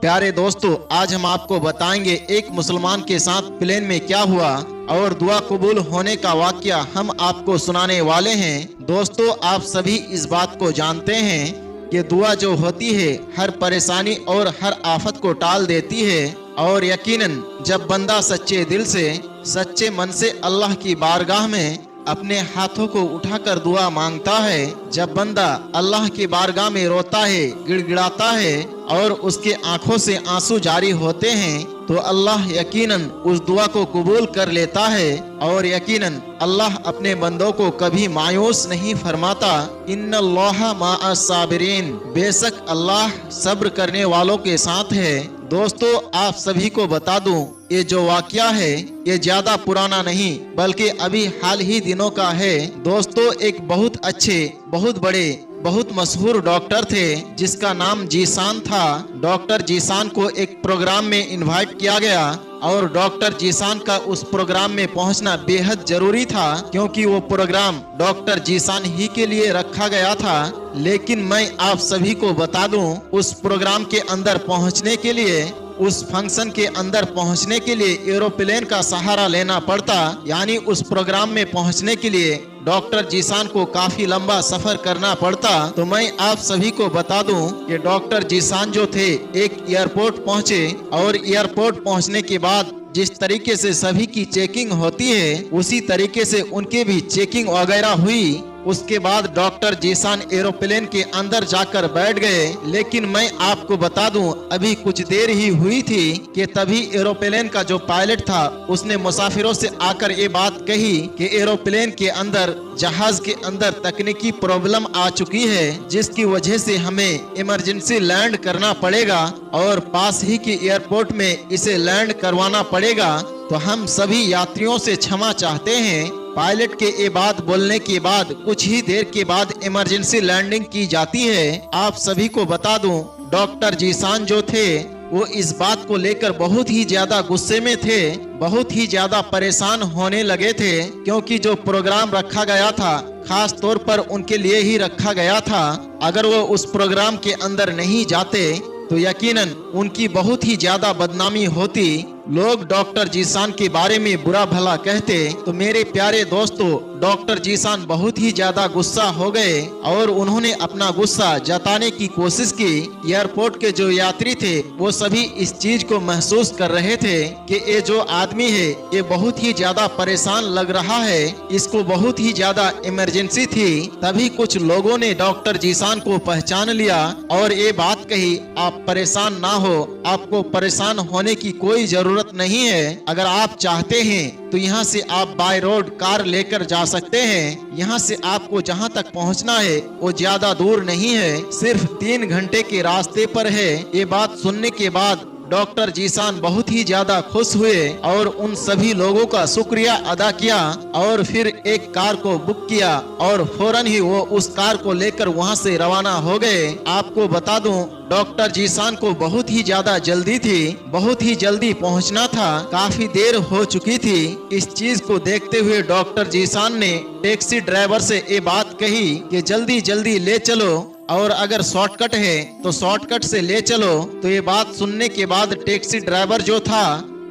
प्यारे दोस्तों, आज हम आपको बताएंगे एक मुसलमान के साथ प्लेन में क्या हुआ और दुआ कबूल होने का वाकया हम आपको सुनाने वाले हैं। दोस्तों, आप सभी इस बात को जानते हैं कि दुआ जो होती है हर परेशानी और हर आफत को टाल देती है। और यकीनन जब बंदा सच्चे दिल से सच्चे मन से अल्लाह की बारगाह में अपने हाथों को उठाकर दुआ मांगता है, जब बंदा अल्लाह की बारगाह में रोता है, गिड़गिड़ाता है और उसके आंखों से आंसू जारी होते हैं, तो अल्लाह यकीनन उस दुआ को कबूल कर लेता है। और यकीनन अल्लाह अपने बंदों को कभी मायूस नहीं फरमाता। इन्नल्लाह माअस साबिरीन, बेशक अल्लाह सब्र करने वालों के साथ है। दोस्तों, आप सभी को बता दूं, ये जो वाकया है ये ज्यादा पुराना नहीं बल्कि अभी हाल ही दिनों का है। दोस्तों, एक बहुत अच्छे, बहुत बड़े, बहुत मशहूर डॉक्टर थे जिसका नाम जीशान था। डॉक्टर जीशान को एक प्रोग्राम में इनवाइट किया गया और डॉक्टर जीशान का उस प्रोग्राम में पहुंचना बेहद जरूरी था, क्योंकि वो प्रोग्राम डॉक्टर जीशान ही के लिए रखा गया था। लेकिन मैं आप सभी को बता दूं, उस प्रोग्राम के अंदर पहुंचने के लिए, उस फंक्शन के अंदर पहुंचने के लिए एरोप्लेन का सहारा लेना पड़ता। यानी उस प्रोग्राम में पहुंचने के लिए डॉक्टर जीशान को काफी लंबा सफर करना पड़ता। तो मैं आप सभी को बता दूं कि डॉक्टर जीशान जो थे एक एयरपोर्ट पहुंचे और एयरपोर्ट पहुंचने के बाद जिस तरीके से सभी की चेकिंग होती है उसी तरीके से उनकी भी चेकिंग वगैरह हुई। उसके बाद डॉक्टर जीशान एरोप्लेन के अंदर जाकर बैठ गए। लेकिन मैं आपको बता दूं, अभी कुछ देर ही हुई थी कि तभी एरोप्लेन का जो पायलट था उसने मुसाफिरों से आकर ये बात कही कि एरोप्लेन के अंदर, जहाज के अंदर तकनीकी प्रॉब्लम आ चुकी है, जिसकी वजह से हमें इमरजेंसी लैंड करना पड़ेगा और पास ही के एयरपोर्ट में इसे लैंड करवाना पड़ेगा। तो हम सभी यात्रियों से क्षमा चाहते हैं। पायलट के ये बात बोलने के बाद कुछ ही देर के बाद इमरजेंसी लैंडिंग की जाती है। आप सभी को बता दूं, डॉक्टर जीशान जो थे वो इस बात को लेकर बहुत ही ज्यादा गुस्से में थे, बहुत ही ज्यादा परेशान होने लगे थे, क्योंकि जो प्रोग्राम रखा गया था खास तौर पर उनके लिए ही रखा गया था। अगर वो उस प्रोग्राम के अंदर नहीं जाते तो यकीनन उनकी बहुत ही ज्यादा बदनामी होती। लोग डॉक्टर जीशान के बारे में बुरा भला कहते। तो मेरे प्यारे दोस्तों, डॉक्टर जीशान बहुत ही ज्यादा गुस्सा हो गए और उन्होंने अपना गुस्सा जताने की कोशिश की। एयरपोर्ट के जो यात्री थे वो सभी इस चीज को महसूस कर रहे थे कि ये जो आदमी है ये बहुत ही ज्यादा परेशान लग रहा है, इसको बहुत ही ज्यादा इमरजेंसी थी। तभी कुछ लोगों ने डॉक्टर जीशान को पहचान लिया और ये बात कही, आप परेशान ना हो, आपको परेशान होने की कोई जरूरत नहीं है। अगर आप चाहते हैं तो यहाँ से आप बाय रोड कार लेकर जा सकते हैं। यहाँ से आपको जहाँ तक पहुँचना है वो ज्यादा दूर नहीं है, सिर्फ 3 घंटे के रास्ते पर है। ये बात सुनने के बाद डॉक्टर जीशान बहुत ही ज्यादा खुश हुए और उन सभी लोगों का शुक्रिया अदा किया और फिर एक कार को बुक किया और फौरन ही वो उस कार को लेकर वहां से रवाना हो गए। आपको बता दूं, डॉक्टर जीशान को बहुत ही ज्यादा जल्दी थी, बहुत ही जल्दी पहुंचना था, काफी देर हो चुकी थी। इस चीज को देखते हुए डॉक्टर जीशान ने टैक्सी ड्राइवर से ये बात कही कि जल्दी जल्दी ले चलो और अगर शॉर्टकट है तो शॉर्टकट से ले चलो। तो ये बात सुनने के बाद टैक्सी ड्राइवर जो था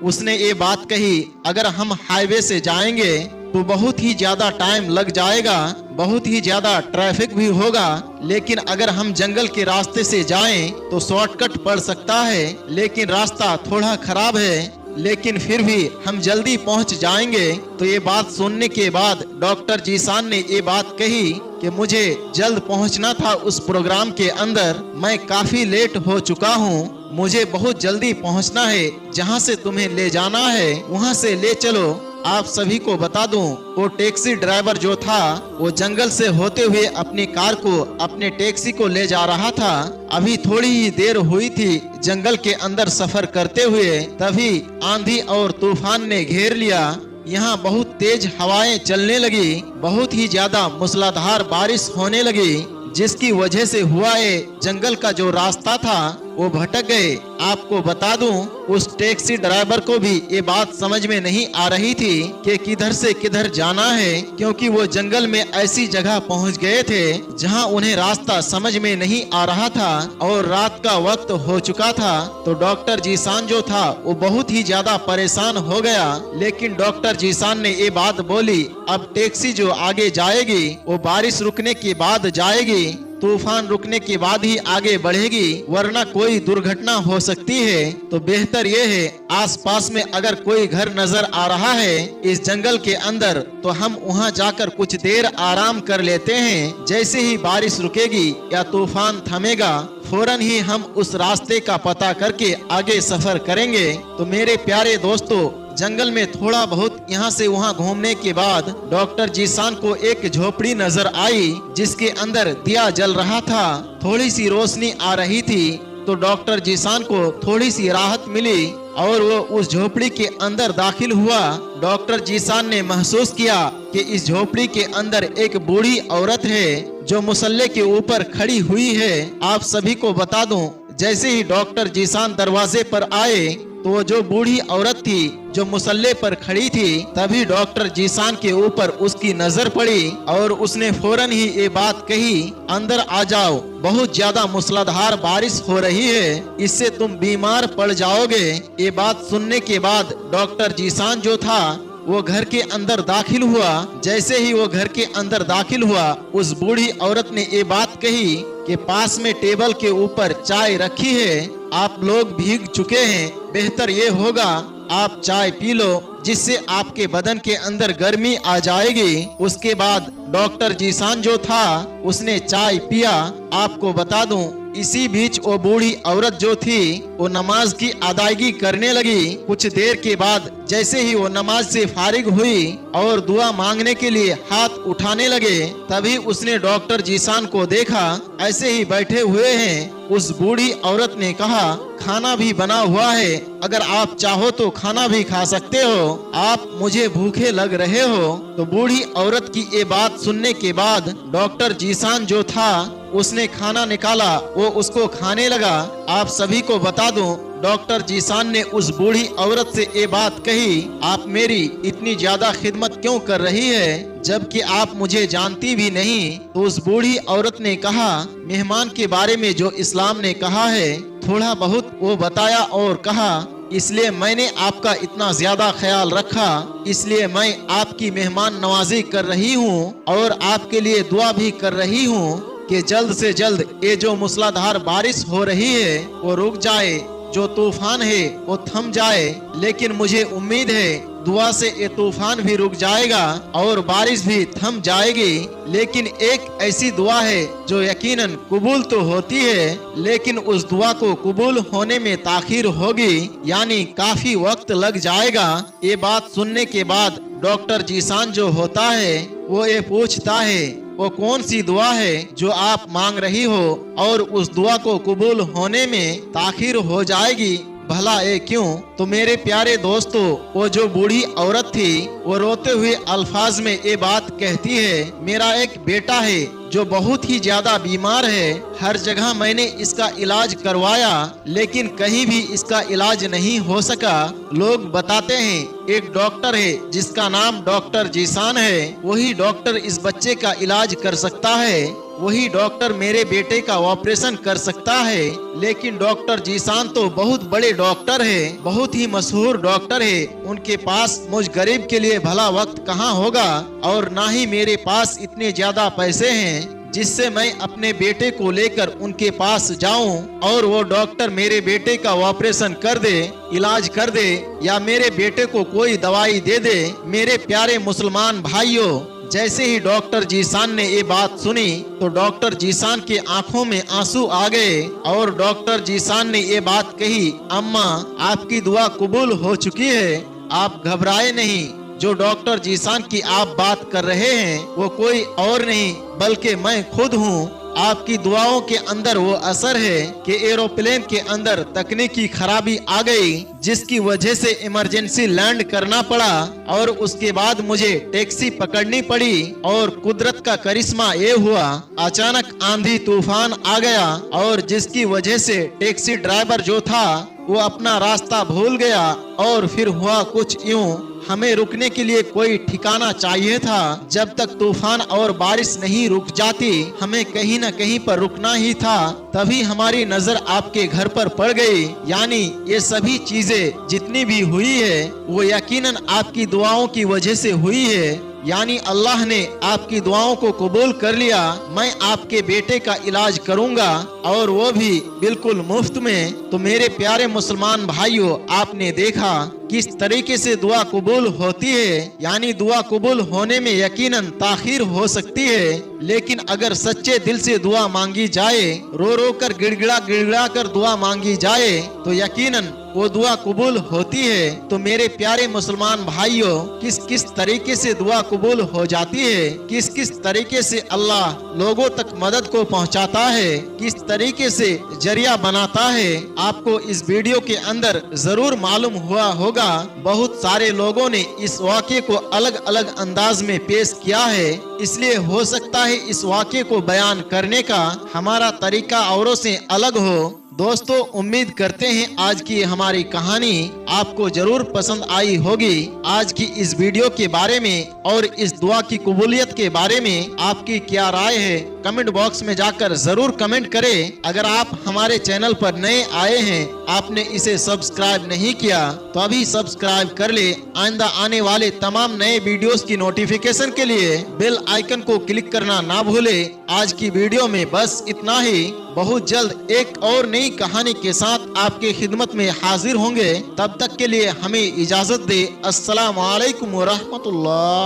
उसने ये बात कही, अगर हम हाईवे से जाएंगे तो बहुत ही ज्यादा टाइम लग जाएगा, बहुत ही ज्यादा ट्रैफिक भी होगा, लेकिन अगर हम जंगल के रास्ते से जाएं तो शॉर्टकट पड़ सकता है, लेकिन रास्ता थोड़ा खराब है, लेकिन फिर भी हम जल्दी पहुंच जाएंगे। तो ये बात सुनने के बाद डॉक्टर जीशान ने ये बात कही कि मुझे जल्द पहुंचना था उस प्रोग्राम के अंदर, मैं काफी लेट हो चुका हूं, मुझे बहुत जल्दी पहुंचना है, जहां से तुम्हें ले जाना है वहां से ले चलो। आप सभी को बता दूं, वो टैक्सी ड्राइवर जो था वो जंगल से होते हुए अपनी कार को, अपने टैक्सी को ले जा रहा था। अभी थोड़ी ही देर हुई थी जंगल के अंदर सफर करते हुए, तभी आंधी और तूफान ने घेर लिया। यहाँ बहुत तेज हवाएं चलने लगी, बहुत ही ज्यादा मूसलाधार बारिश होने लगी, जिसकी वजह से हुआ ये जंगल का जो रास्ता था वो भटक गए। आपको बता दूं, उस टैक्सी ड्राइवर को भी ये बात समझ में नहीं आ रही थी कि किधर से किधर जाना है, क्योंकि वो जंगल में ऐसी जगह पहुंच गए थे जहां उन्हें रास्ता समझ में नहीं आ रहा था और रात का वक्त हो चुका था। तो डॉक्टर जीशान जो था वो बहुत ही ज्यादा परेशान हो गया। लेकिन डॉक्टर जीशान ने ये बात बोली, अब टैक्सी जो आगे जाएगी वो बारिश रुकने के बाद जाएगी, तूफान रुकने के बाद ही आगे बढ़ेगी, वरना कोई दुर्घटना हो सकती है। तो बेहतर ये है, आसपास में अगर कोई घर नजर आ रहा है इस जंगल के अंदर, तो हम वहाँ जाकर कुछ देर आराम कर लेते हैं। जैसे ही बारिश रुकेगी या तूफान थमेगा, फौरन ही हम उस रास्ते का पता करके आगे सफर करेंगे। तो मेरे प्यारे दोस्तों, जंगल में थोड़ा बहुत यहाँ से वहाँ घूमने के बाद डॉक्टर जीशान को एक झोपड़ी नजर आई जिसके अंदर दिया जल रहा था। थोड़ी सी रोशनी आ रही थी, तो डॉक्टर जीशान को थोड़ी सी राहत मिली और वो उस झोपड़ी के अंदर दाखिल हुआ। डॉक्टर जीशान ने महसूस किया कि इस झोपड़ी के अंदर एक बूढ़ी औरत है जो मुसल्ले के ऊपर खड़ी हुई है। आप सभी को बता दूं, जैसे ही डॉक्टर जीशान दरवाजे पर आए तो वो जो बूढ़ी औरत थी जो मुसल्ले पर खड़ी थी, तभी डॉक्टर जीशान के ऊपर उसकी नजर पड़ी और उसने फौरन ही ये बात कही, अंदर आ जाओ, बहुत ज्यादा मूसलाधार बारिश हो रही है, इससे तुम बीमार पड़ जाओगे। ये बात सुनने के बाद डॉक्टर जीशान जो था वो घर के अंदर दाखिल हुआ। जैसे ही वो घर के अंदर दाखिल हुआ, उस बूढ़ी औरत ने ये बात कही कि पास में टेबल के ऊपर चाय रखी है, आप लोग भीग चुके हैं, बेहतर ये होगा आप चाय पी लो, जिससे आपके बदन के अंदर गर्मी आ जाएगी। उसके बाद डॉक्टर जीशान जो था उसने चाय पिया। आपको बता दूं, इसी बीच वो बूढ़ी औरत जो थी वो नमाज की अदायगी करने लगी। कुछ देर के बाद जैसे ही वो नमाज से फारिग हुई और दुआ मांगने के लिए हाथ उठाने लगे, तभी उसने डॉक्टर जीशान को देखा ऐसे ही बैठे हुए हैं। उस बूढ़ी औरत ने कहा, खाना भी बना हुआ है, अगर आप चाहो तो खाना भी खा सकते हो, आप मुझे भूखे लग रहे हो। तो बूढ़ी औरत की ये बात सुनने के बाद डॉक्टर जीशान जो था उसने खाना निकाला, वो उसको खाने लगा। आप सभी को बता दूं, डॉक्टर जीशान ने उस बूढ़ी औरत से ये बात कही, आप मेरी इतनी ज्यादा खिदमत क्यों कर रही है जबकि आप मुझे जानती भी नहीं। तो उस बूढ़ी औरत ने कहा, मेहमान के बारे में जो इस्लाम ने कहा है थोड़ा बहुत वो बताया और कहा, इसलिए मैंने आपका इतना ज्यादा ख्याल रखा, इसलिए मैं आपकी मेहमान नवाजी कर रही हूँ और आपके लिए दुआ भी कर रही हूँ कि जल्द से जल्द ये जो मूसलाधार बारिश हो रही है वो रुक जाए, जो तूफान है वो थम जाए। लेकिन मुझे उम्मीद है दुआ से ये तूफान भी रुक जाएगा और बारिश भी थम जाएगी। लेकिन एक ऐसी दुआ है जो यकीनन कबूल तो होती है, लेकिन उस दुआ को कबूल होने में ताखीर होगी, यानी काफी वक्त लग जाएगा। ये बात सुनने के बाद डॉक्टर जीशान जो होता है वो ये पूछता है, वो कौन सी दुआ है जो आप मांग रही हो और उस दुआ को कबूल होने में ताखीर हो जाएगी, भला ये क्यों? तो मेरे प्यारे दोस्तों, वो जो बूढ़ी औरत थी वो रोते हुए अल्फाज में ये बात कहती है, मेरा एक बेटा है जो बहुत ही ज्यादा बीमार है, हर जगह मैंने इसका इलाज करवाया लेकिन कहीं भी इसका इलाज नहीं हो सका। लोग बताते हैं एक डॉक्टर है जिसका नाम डॉक्टर जीशान है, वही डॉक्टर इस बच्चे का इलाज कर सकता है, वही डॉक्टर मेरे बेटे का ऑपरेशन कर सकता है। लेकिन डॉक्टर जीशान तो बहुत बड़े डॉक्टर है, बहुत ही मशहूर डॉक्टर है, उनके पास मुझ गरीब के लिए भला वक्त कहाँ होगा और ना ही मेरे पास इतने ज्यादा पैसे हैं जिससे मैं अपने बेटे को लेकर उनके पास जाऊं और वो डॉक्टर मेरे बेटे का ऑपरेशन कर दे, इलाज कर दे या मेरे बेटे को कोई दवाई दे दे। मेरे प्यारे मुसलमान भाइयों, जैसे ही डॉक्टर जीशान ने ये बात सुनी तो डॉक्टर जीशान के आंखों में आंसू आ गए और डॉक्टर जीशान ने ये बात कही, अम्मा आपकी दुआ कबूल हो चुकी है, आप घबराए नहीं, जो डॉक्टर जीशान की आप बात कर रहे हैं वो कोई और नहीं बल्कि मैं खुद हूँ। आपकी दुआओं के अंदर वो असर है कि एरोप्लेन के अंदर तकनीकी खराबी आ गई, जिसकी वजह से इमरजेंसी लैंड करना पड़ा और उसके बाद मुझे टैक्सी पकड़नी पड़ी। और कुदरत का करिश्मा ये हुआ, अचानक आंधी तूफान आ गया और जिसकी वजह से टैक्सी ड्राइवर जो था वो अपना रास्ता भूल गया। और फिर हुआ कुछ यूं, हमें रुकने के लिए कोई ठिकाना चाहिए था। जब तक तूफान और बारिश नहीं रुक जाती हमें कहीं न कहीं पर रुकना ही था। तभी हमारी नजर आपके घर पर पड़ गई। यानी ये सभी चीजें जितनी भी हुई है वो यकीनन आपकी दुआओं की वजह से हुई है। यानी अल्लाह ने आपकी दुआओं को कबूल कर लिया। मैं आपके बेटे का इलाज करूंगा और वो भी बिल्कुल मुफ्त में। तो मेरे प्यारे मुसलमान भाइयों, आपने देखा किस तरीके से दुआ कबूल होती है। यानी दुआ कबूल होने में यकीनन ताखीर हो सकती है, लेकिन अगर सच्चे दिल से दुआ मांगी जाए, रो रो कर गिड़गिड़ा कर दुआ मांगी जाए तो यकीनन वो दुआ कबूल होती है। तो मेरे प्यारे मुसलमान भाइयों, किस किस तरीके से दुआ कबूल हो जाती है, किस किस तरीके से अल्लाह लोगों तक मदद को पहुंचाता है, किस तरीके से जरिया बनाता है, आपको इस वीडियो के अंदर जरूर मालूम हुआ होगा। बहुत सारे लोगों ने इस वाक़े को अलग अलग अंदाज में पेश किया है, इसलिए हो सकता है इस वाक़े को बयान करने का हमारा तरीका औरों से अलग हो। दोस्तों, उम्मीद करते हैं आज की हमारी कहानी आपको जरूर पसंद आई होगी। आज की इस वीडियो के बारे में और इस दुआ की कबूलियत के बारे में आपकी क्या राय है, कमेंट बॉक्स में जाकर जरूर कमेंट करें। अगर आप हमारे चैनल पर नए आए हैं, आपने इसे सब्सक्राइब नहीं किया तो अभी सब्सक्राइब कर ले। आइंदा आने वाले तमाम नए वीडियोस की नोटिफिकेशन के लिए बेल आइकन को क्लिक करना ना भूले। आज की वीडियो में बस इतना ही। बहुत जल्द एक और नई कहानी के साथ आपके खिदमत में हाजिर होंगे। तब तक के लिए हमें इजाजत दे। अस्सलाम वालेकुम व रहमतुल्लाह।